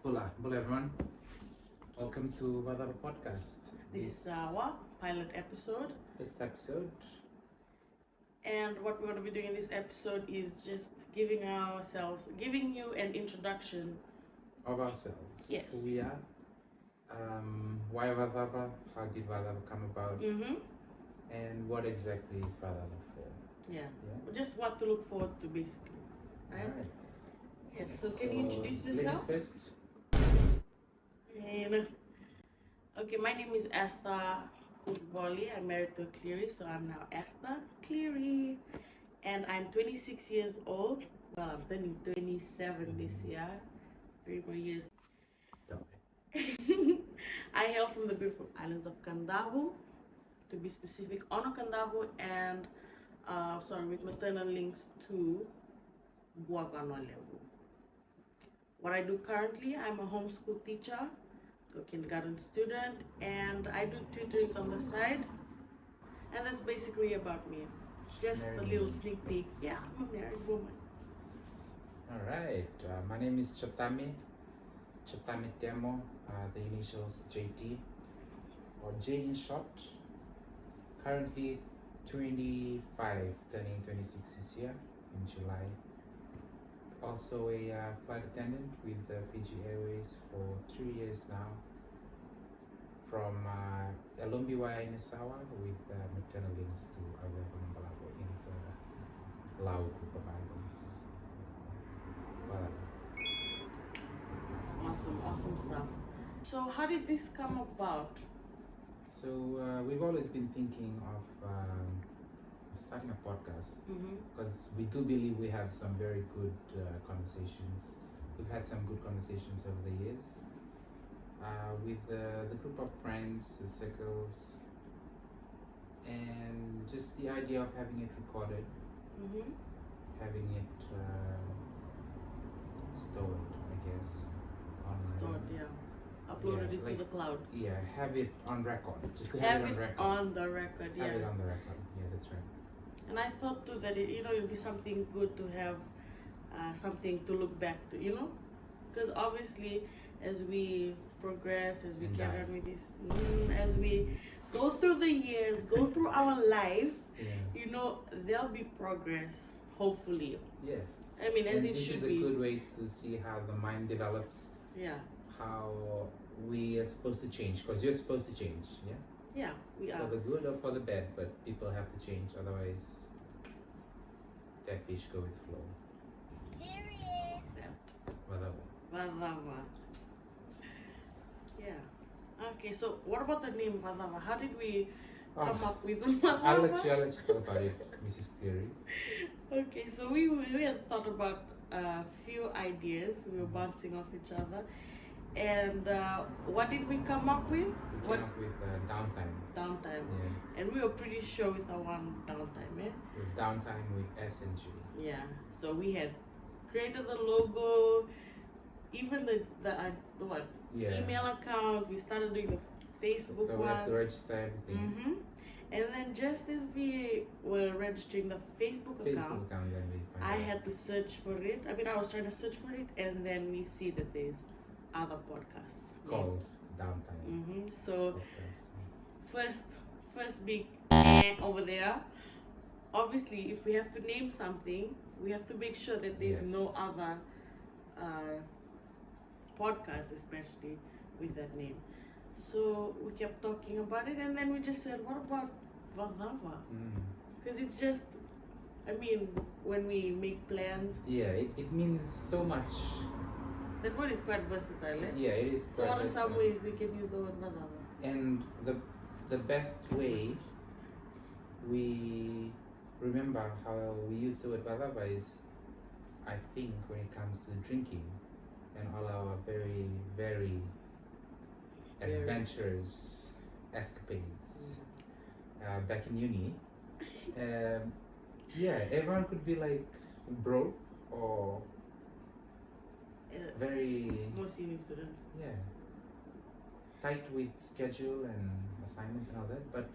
Hola everyone. Welcome to VACAVA podcast. This is our pilot episode. First episode. And what we're going to be doing in this episode is just giving you an introduction Of ourselves. Yes. Who we are. Why VACAVA? How did VACAVA come about? And what exactly is VACAVA for? Yeah. Just what to look forward to, basically. Right? Yes. So can you introduce yourself? Ladies first. And, okay, my name is Esther Kutboli. I'm married to Cleary, so I'm now Esther Cleary. And I'm 26 years old. Well, I'm turning 27 this year. 3 more years. I hail from the beautiful islands of Kandavu, to be specific, Ono Kandavu, and with maternal links to Buavano level. What I do currently, I'm a homeschool teacher to a kindergarten student, and I do tutorings on the side, and that's basically about me. Just a little sneak peek. Yeah, I'm a married woman. Alright, my name is Chotame Temo, the initials JT, or J in short. Currently 25, turning 26 this year in July. Also a flight attendant with Fiji Airways for 3 years now. From Elombiwaya in Isawa with maternal links to Awebambalabo in the Lau group of islands. Awesome stuff. So how did this come about? So we've always been thinking of starting a podcast because we do believe we have some very good conversations. We've had some good conversations over the years with the group of friends, the circles, and just the idea of having it recorded, having it stored, I guess, online. Stored, yeah. Uploaded it to the cloud. Yeah, have it on record. Just to have it on it record. on the record, yeah. Have it on the record. Yeah, that's right. And I thought too that it'd be something good to have something to look back to, because obviously as we progress, as we carry on with this, as we go through the years, go through our life, there'll be progress, hopefully. Yeah. I mean, as it should be. This is a good way to see how the mind develops. Yeah. How we are supposed to change, because you're supposed to change, yeah? Yeah, we are. For the good or for the bad, but people have to change, otherwise that fish go with flow. Period. VACAVA. Yeah. Okay, so what about the name VACAVA? How did we come up with VACAVA? I'll let you talk about it, Mrs. Cleary. Okay, so we had thought about a few ideas. We were bouncing off each other. And what did we come up with? We came up with downtime. Downtime. Yeah. And we were pretty sure with our one downtime, yeah? It was downtime with S and G. Yeah. So we had created the logo, even the what? Yeah. Email account. We started doing the Facebook one. So we have to register everything. And then just as we were registering the Facebook account, then I had to search for it. I mean, I was trying to search for it, and then we see that there's other podcasts called Downtime. So first big over there. Obviously, if we have to name something, we have to make sure that there's no other podcast, especially with that name. So we kept talking about it, and then we just said, what about VACAVA? Because it's just, I mean, when we make plans. Yeah, it means so much. That word is quite versatile, eh? Yeah, it is. So what are some ways we can use the word VACAVA? And the best way we remember how we use the word VACAVA is, I think, when it comes to drinking and all our very, very adventurous escapades back in uni. Everyone could be like broke or very most uni students. Yeah. Tight with schedule and assignments and all that, but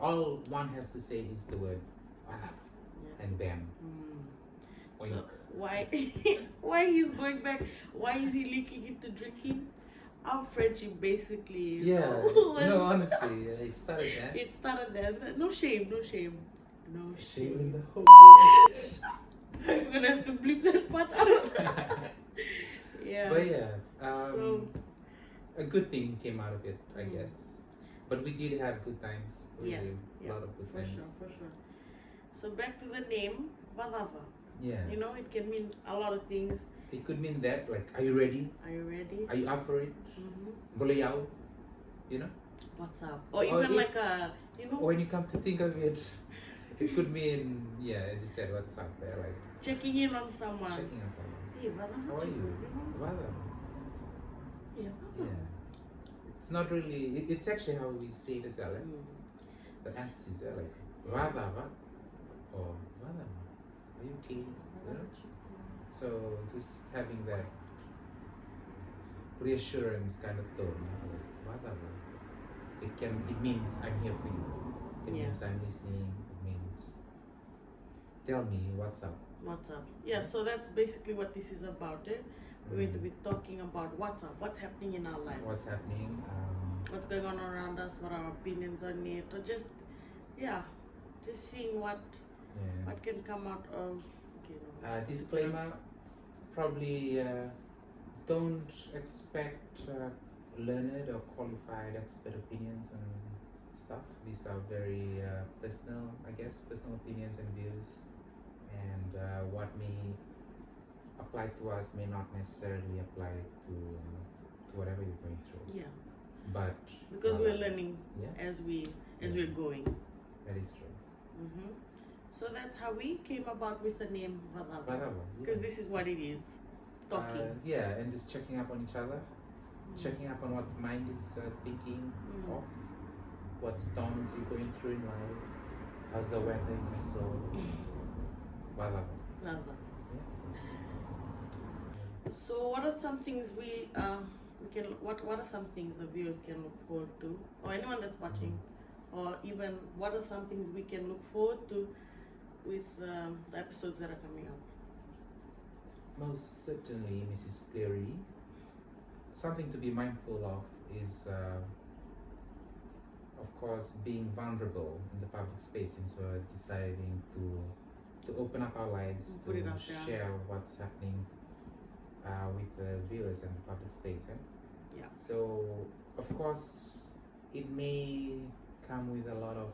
all one has to say is the word VACAVA, and bam, wink. why why he's going back, why is he linking into drinking. Our friendship basically, you Yeah. know, No, honestly, it started then. it started there. No shame, no shame, no Shame in shame. the whole game. I'm gonna have to bleep that part out. Yeah. But yeah, So a good thing came out of it, I Mm. guess. But we did have good times. Yeah, Really, yeah, a lot of good for times. sure, for sure. So back to the name, VACAVA. Yeah. You know, it can mean a lot of things. It could mean that, like, are you ready? Are you ready? Are you up for it? Mm-hmm. Boleh yao? You know? What's up? Or Or even it- like a, you know, When you come to think of it, it could mean, yeah, as you said, what's up there, like checking in on someone. checking on someone. Hey, VACAVA, How are you? know? Well, Yeah. yeah. It's not really, it's actually how we say it as well. Eh? Mm. The emphasis, like, VACAVA or VACAVA. Are you okay? You know? So just having that reassurance kind of tone, like, VACAVA. It means I'm here for you. It Yeah. means I'm listening. It means tell me what's up. What's up? Yeah, so that's basically what this is about. We're going to be talking about what's up, what's happening in our lives, What's happening? what's going on around us, what our opinions on it, or just, yeah, just seeing what Yeah. can come out of. Okay, no. Disclaimer: probably don't expect learned or qualified expert opinions on stuff. These are very personal, I guess, personal opinions and views, and what may apply to us may not necessarily apply to whatever you're going through. Yeah, But because we're learning yeah, as Yeah. we're going. that is true. Hmm. So that's how we came about with the name VACAVA, Whatever. because this is what it is, talking. Yeah, and just checking up on each other, checking up on what the mind is thinking Mm. of, what storms you're going through in life, how's the weather in your soul, whatever. VACAVA. So what are some things we can what are some things the viewers can look forward to, or anyone that's watching, or even what are some things we can look forward to with the episodes that are coming up? Most certainly, Mrs. Cleary, something to be mindful of is, of course, being vulnerable in the public space, since we're deciding to open up our lives, Put to it out there. share what's happening with the viewers and the public space. Yeah. So, of course, it may come with a lot of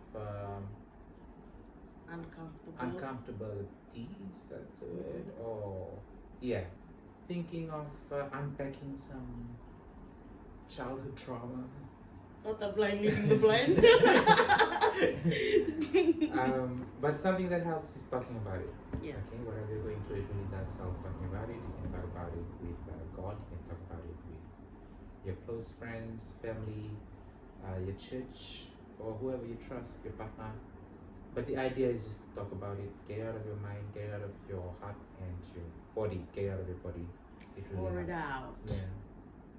uncomfortabilities, if that's a word, or yeah, thinking of unpacking some childhood trauma. Not the blind leading the blind. But something that helps is talking about it. Yeah. Okay, whatever you're going through, it really does help talking about it. You can talk about it with God. You can talk about it with your close friends, family, your church, or whoever you trust, your partner. But the idea is just to talk about it, get it out of your mind, get it out of your heart and your body, get it out of your body. It really Pour it helps. out. Yeah,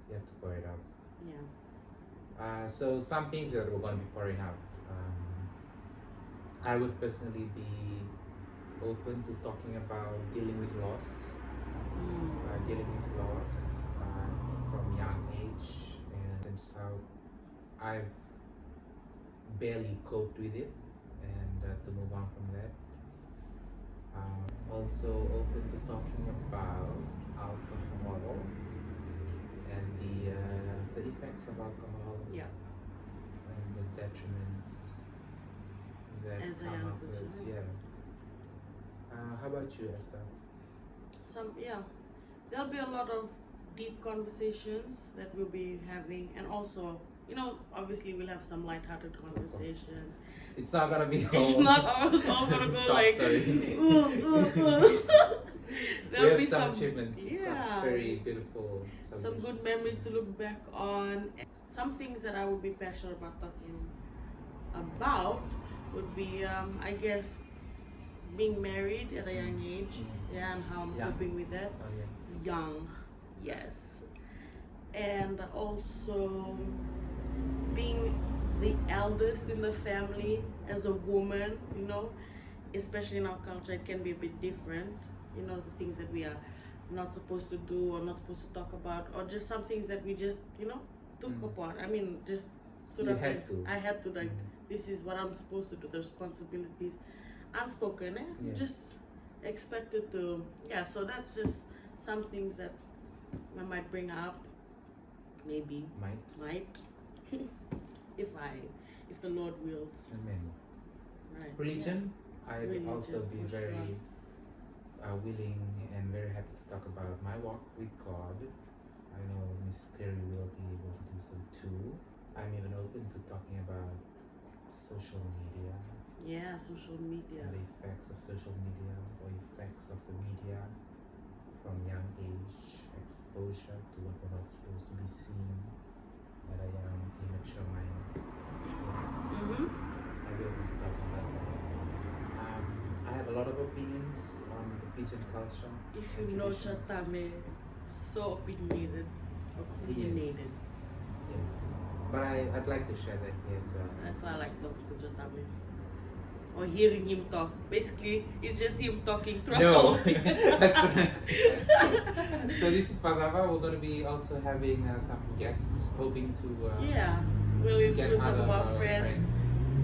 you have to pour it out. Yeah. So some things that we're going to be pouring out. I would personally be open to talking about dealing with loss, from young age, and just how I've barely coped with it, and to move on from that. Also open to talking about alcohol and the effects of alcohol. Yeah. And the detriments that As a come young afterwards. person. Yeah. How about you, Esther? There'll be a lot of deep conversations that we'll be having, and also, obviously we'll have some light-hearted conversations. It's not gonna be It's not all gonna go soft like story. ooh. We There'll have be some achievements. yeah, Very beautiful. some good celebrations. memories to look back on. Some things that I would be passionate about talking about would be, I guess, being married at a young age, yeah, and how I'm Young. coping with that. Oh, yeah. Young, yes, and also being the eldest in the family as a woman, especially in our culture, it can be a bit different. you know, the things that we are not supposed to do or not supposed to talk about, or just some things that we just, you know, took upon. I mean, just stood You up had and to. I had to, like, this is what I'm supposed to do, the responsibilities, unspoken, Yeah. just expected to, yeah, so that's just some things that I might bring up, maybe, might, if the Lord wills. Amen. Right. Religion, I'd Religion, also be for very willing and very happy to talk about my walk with God. I know Mrs. Cleary will be able to do so too. I'm even open to talking about social media. Yeah, social media. And the effects of social media or effects of the media from young age, exposure to what we're not supposed to be seeing at a young, immature mind. I'll be able to talk about that. I have a lot of opinions on the Fijian culture. If and you know traditions. Chatame, so opinionated. Opinions. Yeah. But I'd like to share that here as well. That's why I like talking to Chatame. Or hearing him talk. Basically, it's just him talking throughout the whole thing. That's right. So this is VACAVA. We're going to be also having some guests, hoping to we'll to get include some other of our friends.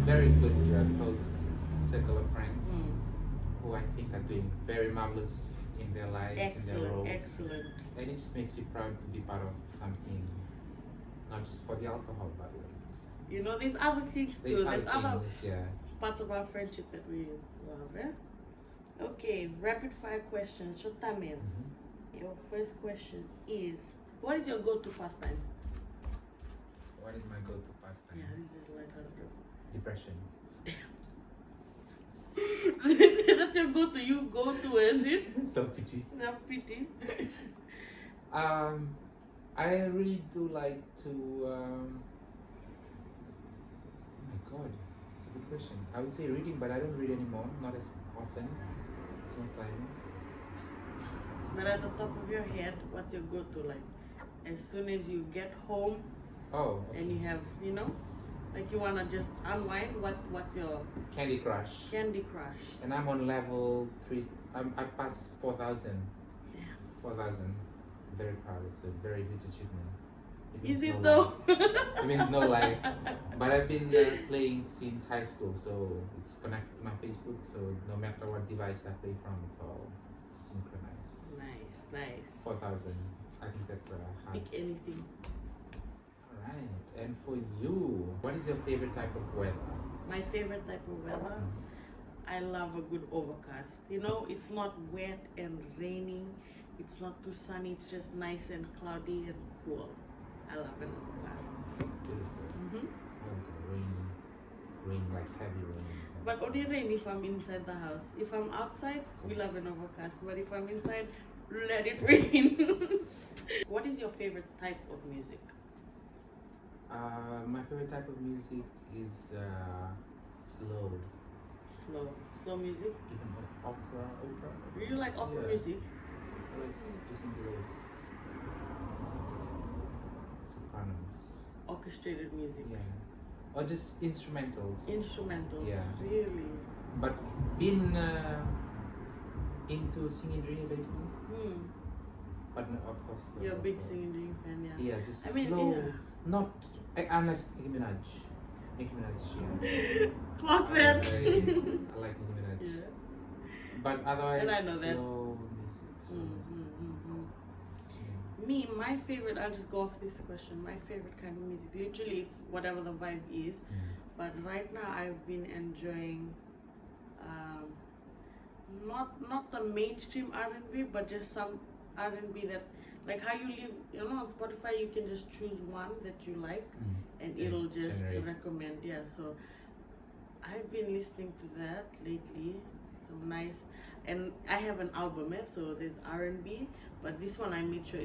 very good close circle of friends who I think are doing very marvelous in their lives, in their roles. Excellent. And it just makes you proud to be part of something, not just for the alcohol, by the way. You know, there's other things too. There's other yeah. parts of our friendship that we love, Okay, rapid fire question. Shotame, your first question is, what is your go-to pastime? What is my go-to pastime? Yeah, this is like Depression. That's your go-to. You go to, is it? Self-pity. Self-pity. I really do like to. Oh my God, it's a good question. I would say reading, but I don't read anymore. Not as often. It's not time. But at the top of your head, what's your go-to? Like, as soon as you get home, and you have, you know, like you wanna just unwind. What's your Candy Crush. Candy Crush. And I'm on level 3. I passed 4,000. 4,000. Very proud. It's a very good achievement. Is it though? It means no life. But I've been playing since high school, so it's connected to my Facebook. So no matter what device I play from, it's all synchronized. Nice. 4,000. I think that's a high. Pick anything. Alright. And for you, what is your favorite type of weather? My favorite type of weather? I love a good overcast. You know, it's not wet and raining. It's not too sunny. It's just nice and cloudy and cool. I love an overcast. It's beautiful. Rain, like heavy rain. But only rain if I'm inside the house. If I'm outside, we love an overcast. But if I'm inside, let it rain. What is your favorite type of music? My favorite type of music is slow. Slow music? Even opera. Do you like opera music? Let's listen to those sopranos. Orchestrated music. Yeah. Or just instrumentals. Yeah. Really? But been into singing lately. But no, of course. You're a big singing fan, yeah. Yeah, just slow. Not unless Nicki Minaj. Yeah. Clock that. I like Nicki Minaj. Yeah. But otherwise, and I know that. slow music. Me, my favorite, I'll just go off this question. My favorite kind of music, literally, it's whatever the vibe is. But right now, I've been enjoying not the mainstream R&B, but just some R&B that, like how you live, you know, on Spotify, you can just choose one that you like, and it'll just recommend. Yeah, so I've been listening to that lately. Some nice, and I have an album, so there's R&B, but this one I made sure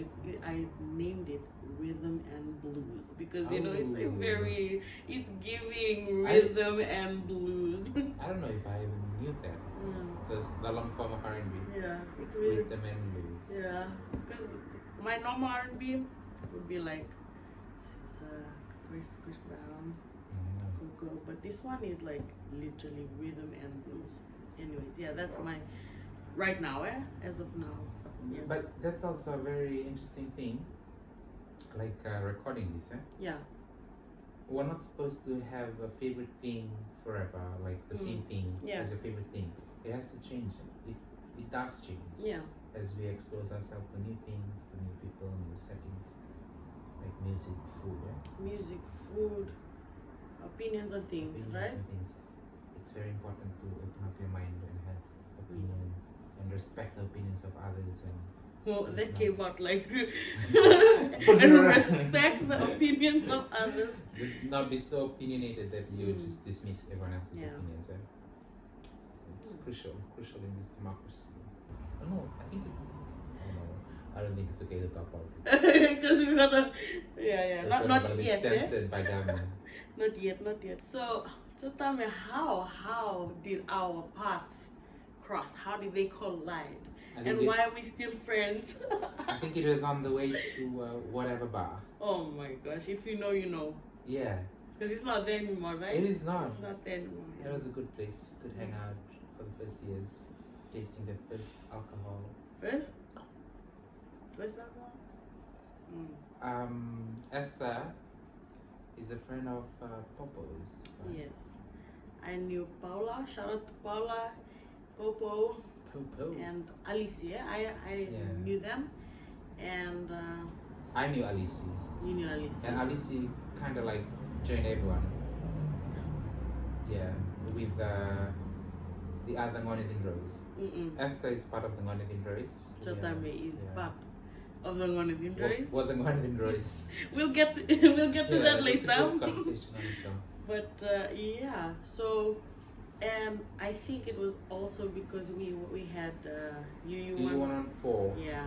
I named it Rhythm and Blues, because you know it's it's giving rhythm and blues. I don't know if I even knew that. The long form of R&B. Yeah, it's really Rhythm and Blues. Yeah, because my normal R&B would be like Chris Brown, Coco, but this one is like literally rhythm and blues. Anyways, yeah, that's my right now, as of now. Yeah. But that's also a very interesting thing, like recording this. Yeah. We're not supposed to have a favorite thing forever, like the same thing Yeah. as your favorite thing. It has to change. It does change. Yeah. As we expose ourselves to new things, to new people, new settings, like music, food. Music, food, opinions on things, Opinions right? and things. It's very important to open up your mind and have opinions and respect the opinions of others and Well, just that not- came out like Put it and around. respect the opinions of others. just not be so opinionated that you just dismiss everyone else's Yeah. opinions. It's crucial in this democracy. Oh, no, I think. I don't think it's okay to talk about it. Because we're gonna, yeah, It's not gonna be yet, censored by government. not yet. So tell me, how did our paths cross? How did they collide? And why are we still friends? I think it was on the way to whatever bar. Oh my gosh! If you know, you know. Yeah. Because it's not there anymore, right? It is not. It's not there anymore. That was a good place, good hangout for the first years, tasting the first alcohol. First alcohol? Esther is a friend of Popo's. Yes. I knew Paula. Shout out to Paula, Popo, Popo. and Alicia. I knew them, and I knew Alicia. you knew Alicia. And Alicia kind of like joined everyone. Yeah, with the other Ngonithin Rose. Esther is part of the Ngonithin Rose. Chatame is part of the Ngonithin Rose. What the Ngonithin Rose? We'll get to that later. It's a good conversation on its own. But yeah, so and I think it was also because we had UU114. Yeah,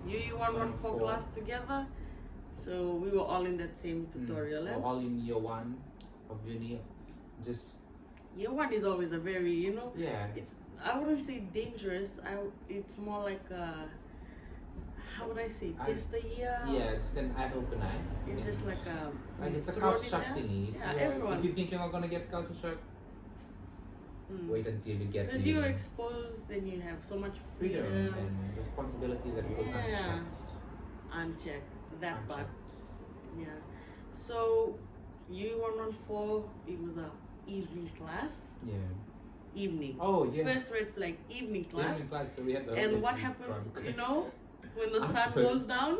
UU114 class together, so we were all in that same tutorial. We're all in year 1 of uni. Just Year 1 is always a very, yeah. I wouldn't say dangerous. It's more like a, how would I say, test the year. Yeah, just an eye opener. It's just like a. Like it's a thrown culture in shock there. thingy. Yeah, If everyone. you think you're not gonna get culture shock, wait until you get Because you're exposed, then you have so much freedom freedom. and responsibility that goes unchecked. Unchecked. That part. Yeah. So, U114, it was a evening class. Yeah. Evening. Oh yeah. First red flag, evening class. Evening class, so we had the And what happens, when the sun Afterwards. goes down?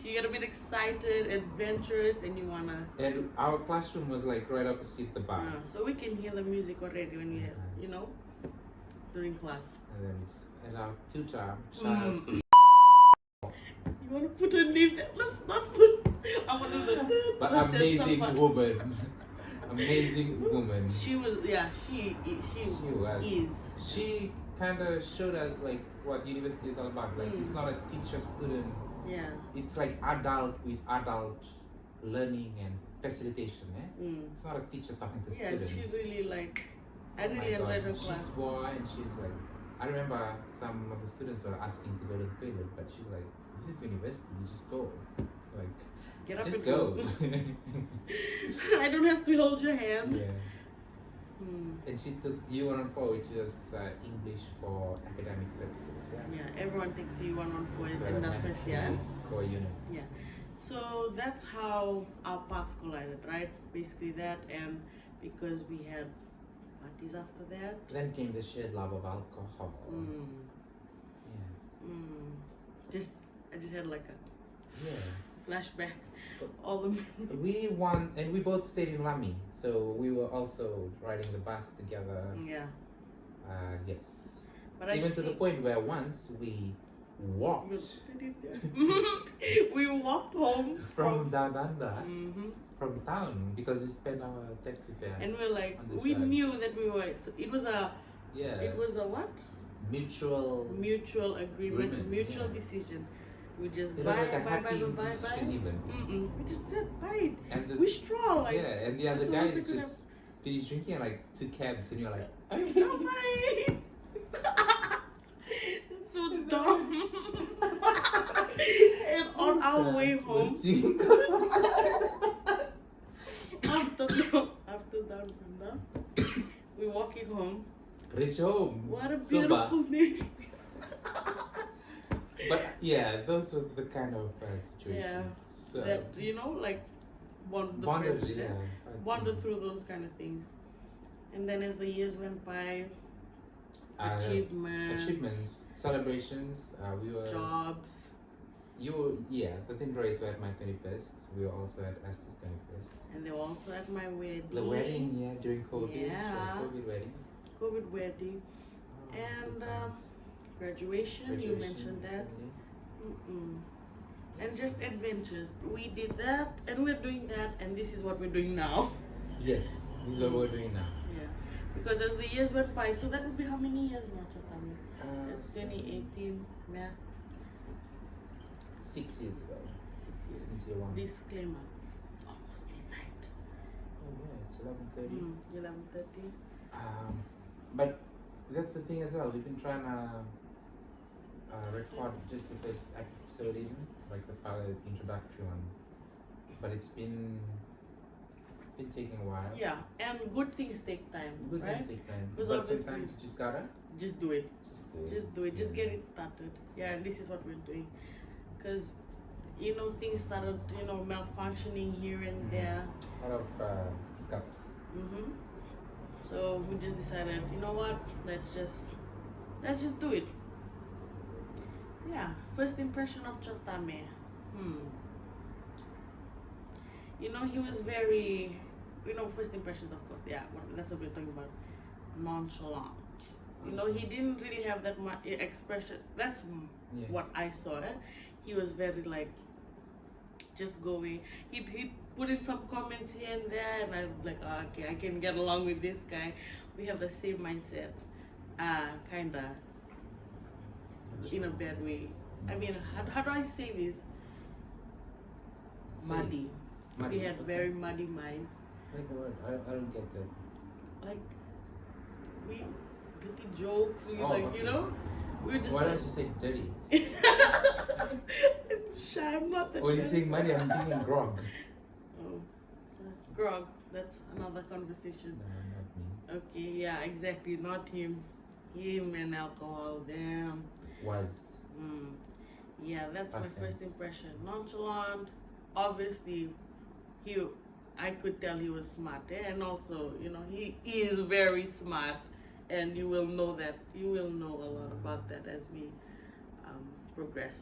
You get a bit excited, adventurous, and you wanna. And our classroom was like right opposite the bar. So we can hear the music already when we, during class. And then and our tutor, shout out to You wanna put her name there? Let's not put. I wanna do the. but the sense of amazing fun. woman. Amazing woman. She was, she was. is. She kind of showed us like what university is all about. Like it's not a teacher-student. Yeah. It's like adult with adult learning and facilitation. It's not a teacher talking to Yeah, students. she really I Oh my really enjoyed her God. She class. swore and she's like, I remember some of the students were asking to go to the toilet, but she's like, this is university, you just go. Like, Get up just and go. I don't have to hold your hand. Yeah. And she took U114, which is English for academic purposes. Yeah, everyone takes U114 It's in the a first year. core unit. Yeah. So that's how our paths collided, right? Basically that, and because we had parties after that. Then came the shared love of alcohol. Yeah. I just had like a Yeah. flashback. All the We won, and we both stayed in Lamy, so we were also riding the bus together. Yeah. Yes. But Even to the point where once we walked we walked home from down under, Mhm. from town, because we spent our taxi fare. And we're like, on the we sharks. knew that we were. It was a what? Mutual Agreement, mutual yeah. decision. We just It bye, was like a bye, happy bye, bye, decision bye. even. We just said bye. And We stroll like. yeah, and the other that's the most guys we could just finished drinking and like took cabs, and you're like, Bye. That's so dumb. And on our way home, after down, we're walking home. Reach home. What a Soba. beautiful name. But yeah, those were the kind of situations. That, you know, like bonded through those kind of things. And then as the years went by, achievements, celebrations, we were jobs. You were, yeah, the Tindroys were at my 21st. We were also at Esther's 21st. And they were also at my wedding. The wedding, yeah, during COVID. Yeah. COVID wedding. COVID wedding. Oh, And graduation, you mentioned that. And just adventures. We did that, and we're doing that, and this is what we're doing now. Yes, this is what we're doing now. Yeah. Because as the years went by, so that would be how many years now, Chatami? 2018, yeah. 6 years ago. 6 years. Since year one. Disclaimer. It's almost midnight. Oh yeah, it's 11:30. 11:30. But that's the thing as well. We've been trying to record just the first episode, even like the pilot introductory one. But it's been taking a while. Yeah, and good things take time. Good right? things take time. Because But obviously, sometimes you just gotta just do it. Just do it. Just get it started. Yeah, and this is what we're doing. Because, you know, things started, you know, malfunctioning here and there. A lot of hiccups. So we just decided, you know what? Let's just do it. Yeah. First impression of Chotame. You know, he was very, you know, first impressions, of course. Yeah, that's what we're talking about. Nonchalant. You know, he didn't really have that much expression. That's what I saw. He was very like, just going. He put in some comments here and there, and I'm like, oh, okay, I can get along with this guy. We have the same mindset, kinda, in a bad way. I mean, how do I say this? Muddy. We had very muddy minds. Like the word, I don't get that. Like, we dirty jokes. We you know, we were just. Why don't you say dirty? I'm shy. I'm not that. When you say money, I'm thinking grog. Oh, grog. That's another conversation. No, not me. Okay, yeah, exactly. Not him. Him and alcohol. Damn. Was. Yeah, that's my first tense. impression. Nonchalant. Obviously, I could tell he was smart, and also, you know, he is very smart, and you will know that. You will know a lot about that as we progress.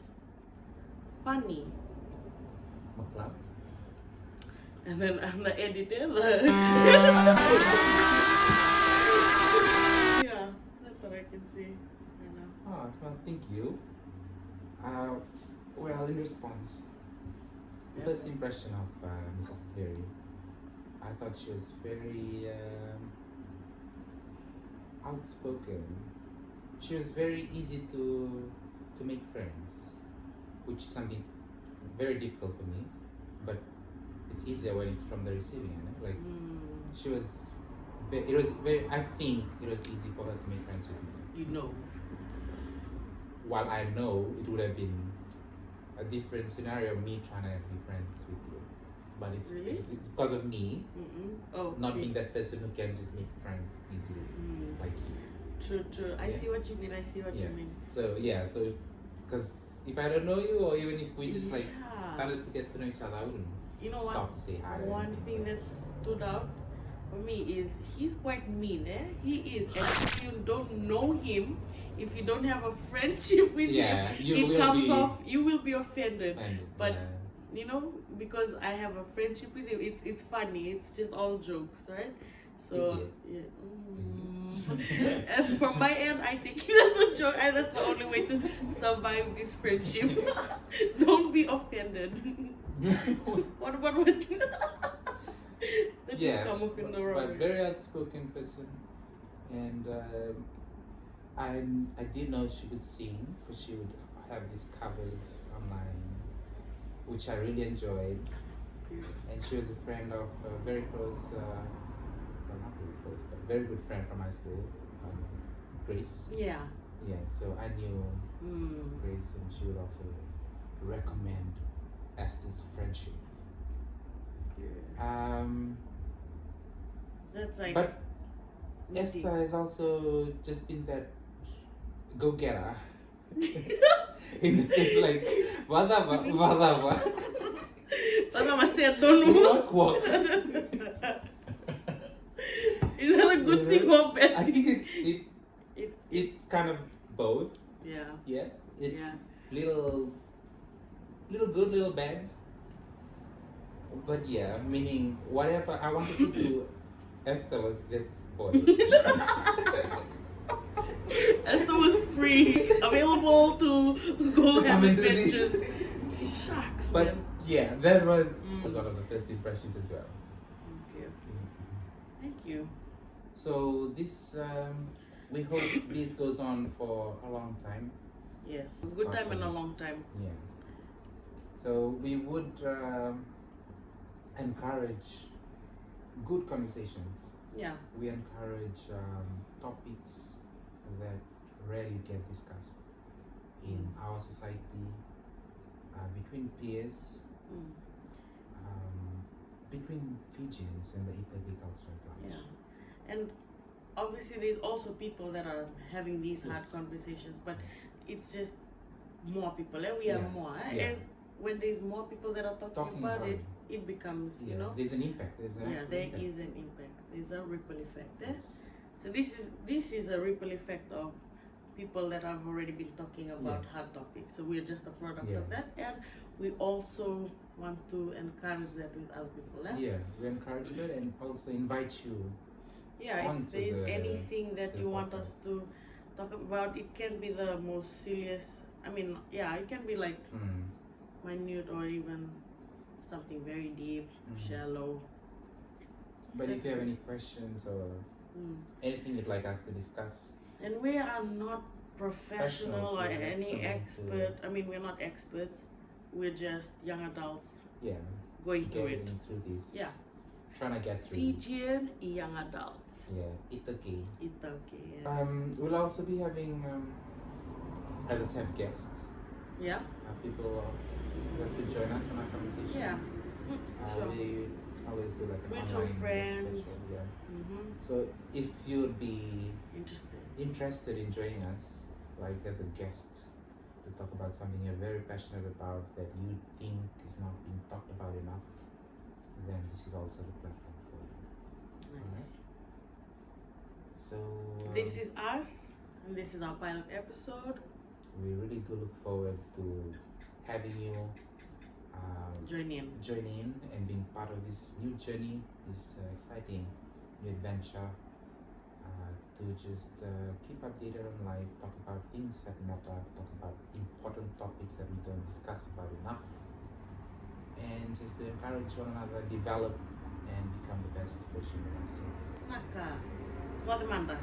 Funny. McLeod. And then I'm the editor. Yeah, that's what I can say. Oh, well, thank you. Well, in response, the first impression of Mrs. Cleary, I thought she was very outspoken. She was very easy to make friends, which is something very difficult for me, but it's easier when it's from the receiving end. Like she was, I think it was easy for her to make friends with me. You know. While I know it would have been a different scenario, me trying to be friends with you, but it's because of me, not being that person who can just make friends easily like you. True. I see what you mean. You mean. So because if I don't know you, or even if we just like started to get to know each other, I wouldn't stop to say hi. One thing that stood out for me is he's quite mean. He is, and if you don't know him, if you don't have a friendship with him, it comes off. You will be offended. But you know, because I have a friendship with him, it's funny. It's just all jokes, right? So and from my end, I think that's a joke. That's the only way to survive this friendship. Don't be offended. What about what? Come up in the wrong but very outspoken person, and I did know she could sing because she would have these covers online, which I really enjoyed. And she was a friend of a very close, well, not really close, but very good friend from high school, Grace. Yeah. Yeah, so I knew Grace, and she would also recommend Esther's friendship. That's like. But Esther has also just been that go-getter. In the sense like, whatever. Tama setonu. Walk. Is that a good thing or bad I thing? think it's kind of both. Yeah. Yeah. It's Yeah. little good, little bad. But yeah, meaning whatever I wanted to do, Esther was there to support it. Esther was free, available to go To have come and do adventures. this. Shucks, But man. yeah, that was Mm. one of the first impressions as well. Okay. Thank you. So this, we hope this goes on for a long time. Yes. It's a good time and a long time. Yeah. So we would encourage good conversations. Yeah. We encourage topics that rarely get discussed in our society, between peers, between Fijians and the Itagi culture at large. Yeah. And obviously there's also people that are having these hard Yes. conversations, but it's just more people. And we are Yeah. more. Yeah. As when there's more people that are talking about it, it becomes, Yeah, you know. there's an impact. There's an Yeah, actual there impact. is an impact. There's a ripple effect there. Yes. So this is a ripple effect of people that have already been talking about hard topics. So we're just a product Yeah. of that, and we also want to encourage that with other people. Eh? Yeah, we encourage that and also invite you. Yeah, if Onto there is the- anything that the you want us podcast. to talk about, it can be the most serious. I mean, yeah, it can be like minute or even something very deep, shallow. But if you have any questions or anything you'd like us to discuss, And we are not professional Professionals, or yeah, that's any something expert. I mean, we're not experts. We're just young adults yeah, going through it. getting through this. Yeah. Trying to get through this. Fijian young adults. Yeah, it's okay. It's okay. Yeah. We'll also be having, as I said, guests. Yeah. People that could join us in our conversations. Yeah. Sure. We always do like an Mutual online friends. virtual, yeah. Mm-hmm. So if you'd be Interesting. interested in joining us, like as a guest, to talk about something you're very passionate about that you think is not being talked about enough, then this is also the platform for you. Nice. So This is us, and this is our pilot episode. we really do look forward to having you Join in. join in and being part of this new journey, this exciting new adventure, to just keep updated on life, talk about things that matter, talk about important topics that we don't discuss about enough, and just to encourage one another, develop and become the best version of ourselves. Naka. Guatemala.